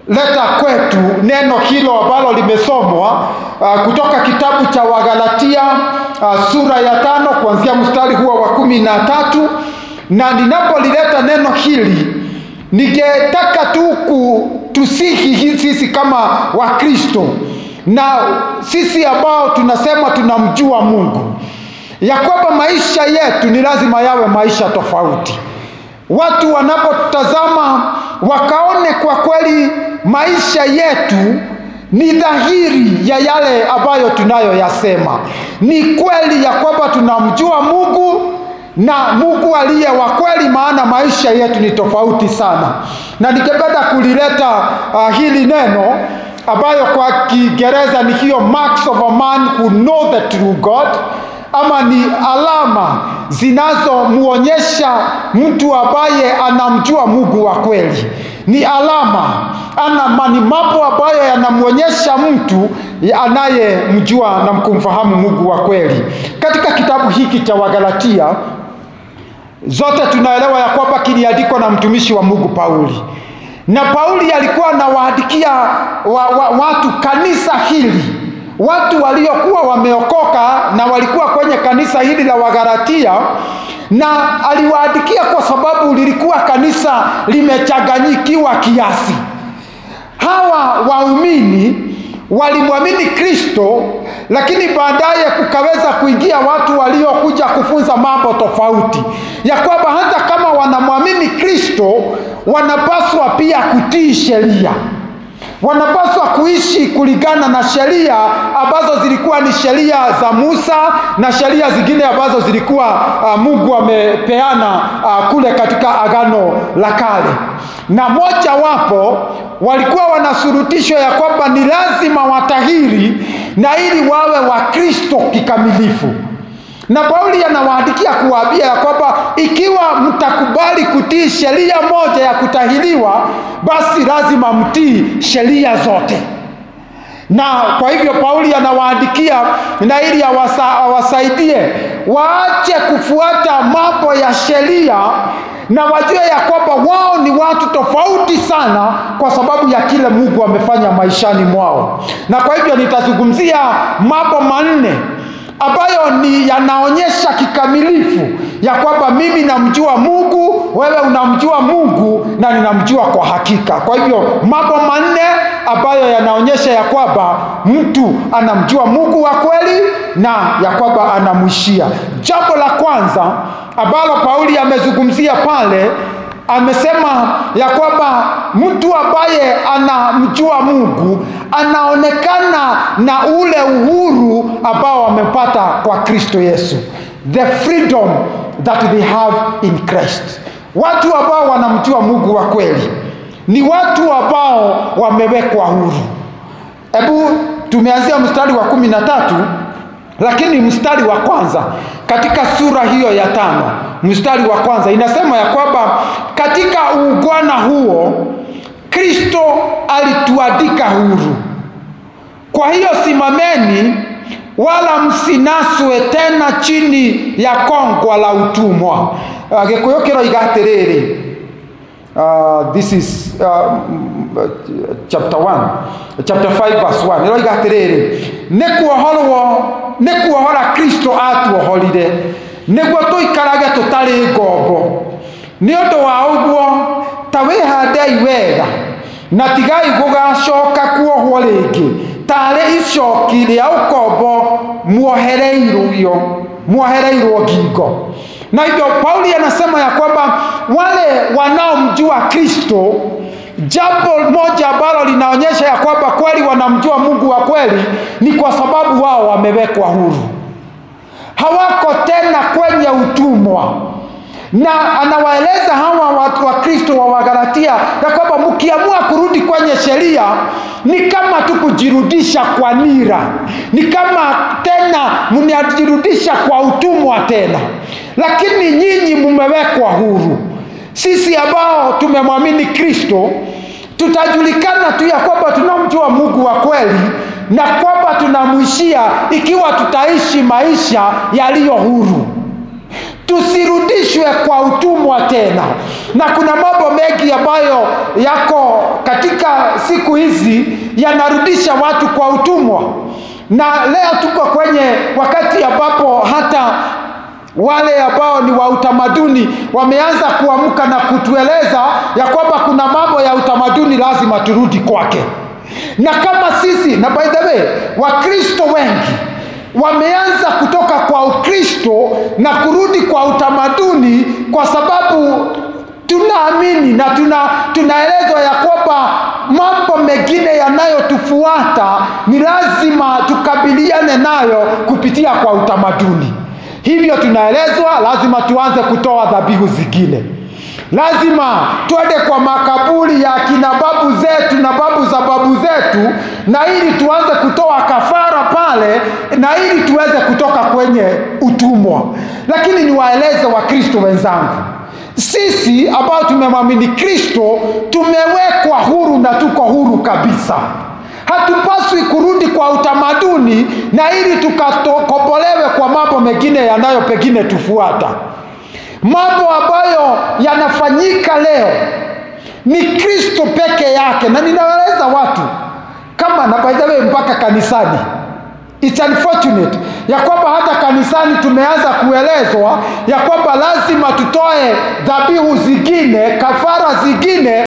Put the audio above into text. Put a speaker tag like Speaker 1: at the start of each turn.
Speaker 1: leta kwetu neno hilo ambalo limesomwa kutoka kitabu cha Wagalatia sura ya 5 kuanzia mstari huo wa 13. Na ninapolileta neno hili, ningetaka tu kutusihi sisi kama Wakristo na sisi ambao tunasema tunamjua Mungu, ya kwamba maisha yetu ni lazima yawe maisha tofauti. Watu wanapotazama wakaone kwa kweli maisha yetu ni dhahiri ya yale ambayo tunayoyasema. Ni kweli ya kwamba tunamjua Mungu na Mungu aliye wa kweli, maana maisha yetu ni tofauti sana. Na ningependa kulileta hili neno ambayo kwa Kiingereza ni hiyo marks of a man who know the true God, ama ni alama zinazomuonyesha mtu ambaye anamjua Mungu wa kweli. Ni alama ni mambo ambayo yanamuonyesha mtu anayemjua na kumfahamu Mungu wa kweli. Katika kitabu hiki cha Wagalatia, zote tunaelewa ya kwamba kiliandikwa na mtumishi wa Mungu Pauli. Na Pauli alikuwa anawaandikia watu kanisa hili, watu waliokuwa wameokoka na walikuwa kwenye kanisa hili la Wagalatia, na aliwaandikia kwa sababu lilikuwa kanisa limechanganyikiwa kiasi. Hawa waumini walimwamini Kristo, lakini baadaye kukaweza kuingia watu waliokuja kufunza mambo tofauti, ya kwamba hata kama wanamwamini Kristo wanapaswa pia kutii sheria. Wanapaswa kuishi kulingana na sheria ambazo zilikuwa ni sheria za Musa na sheria zingine ambazo zilikuwa Mungu amepeana kule katika Agano la Kale. Na moja wapo walikuwa wanasurutishwa ya kwamba ni lazima watahiri na ili wawe wa Kristo kikamilifu. Na Pauli anawaandikia kuwaambia ya kwamba ikiwa mtakubali kutii sheria moja ya kutahiriwa, basi lazima mtii sheria zote. Na kwa hivyo Pauli anawaandikia na ili awasaidie waache kufuata mambo ya sheria, na wajue ya kwamba wao ni watu tofauti sana kwa sababu ya kile Mungu amefanya maishani mwao. Na kwa hivyo nitazungumzia mambo manne ambayo ni yanaonyesha kikamilifu ya kwamba mimi namjua Mungu, wewe unamjua Mungu, na ninamjua kwa hakika. Kwa hivyo mambo manne ambayo yanaonyesha ya kwamba mtu anamjua Mungu wa kweli na ya kwamba anamwishia. Jambo la kwanza ambalo Pauli amezungumzia pale, amesema ya kwamba mtu ambaye anamjua Mungu anaonekana na ule uhuru ambao amepata kwa Kristo Yesu. The freedom that they have in Christ. Watu ambao wanamjua Mungu wa kweli ni watu ambao wamewekwa huru. Hebu tumeanzia mstari wa 13, lakini mstari wa kwanza katika sura hiyo ya 5, mstari wa kwanza inasema ya kwamba katika uungwana huo Kristo alituandika huru. Kwa hiyo simameni, wala msinaswe tena chini ya kongwa la utumwa. Gikuyu kiroiga atiriri, this is chapter 5 verse 1. Iroiga atiriri, nikuohora Kristo atuohorire niguo tuikarage tutari ngombo. Ni undu wa uguo ta wihandei wega na tigai gugacoka kuohwo ringi tari icoki ria ukombo muohereirwo ngingo. Na hivyo Pauli anasema ya kwamba wale wanaomjua Kristo, jambo moja ambalo linaonyesha ya kwamba kweli wanamjua Mungu wa kweli ni kwa sababu wao wamewekwa huru. Hawako tena kwenye utumwa. Na anawaeleza hawa watu wa Kristo wa Wagalatia ya kwamba mkiamua kurudi kwenye sheria ni kama tu kujirudisha kwa nira, ni kama tena mnajirudisha kwa utumwa tena. Lakini nyinyi mmewekwa huru. Sisi ambao tumemwamini Kristo tutajulikana tu ya kwamba tunamjua Mungu wa kweli na kwamba tunamwishia ikiwa tutaishi maisha yaliyo huru. Tusirudishwe kwa utumwa tena. Na kuna mambo mengi ambayo yako katika siku hizi yanarudisha watu kwa utumwa, na leo tuko kwenye wakati ambapo hata wale ambao ni wa utamaduni wameanza kuamka na kutueleza ya kwamba kuna mambo ya utamaduni lazima turudi kwake. Na kama sisi, na by the way, Wakristo wengi wameanza kutoka kwa Ukristo na kurudi kwa utamaduni, kwa sababu tunaamini na tunaelezwa ya kwamba mambo mengine yanayotufuata ni lazima tukabiliane nayo kupitia kwa utamaduni. Hivyo tunaelezwa lazima tuanze kutoa dhabihu zingine, lazima tuende kwa makaburi ya kina babu zetu na babu za babu zetu, na ili tuanze kutoa kafara pale, na ili tuweze kutoka kwenye utumwa. Lakini niwaeleze Wakristo wenzangu, sisi ambao tumemwamini Kristo tumewekwa huru na tuko huru kabisa. Hatupaswi kurudi kwa utamaduni na ili tukakombolewe kwa mambo mengine yanayo pengine tufuata. Mambo ambayo yanafanyika leo ni Kristo peke yake, na ninaeleza watu kama na by the way mpaka kanisani. It's unfortunate ya kwamba hata kanisani tumeanza kuelezwa ya kwamba lazima tutoe dhabihu zingine, kafara zingine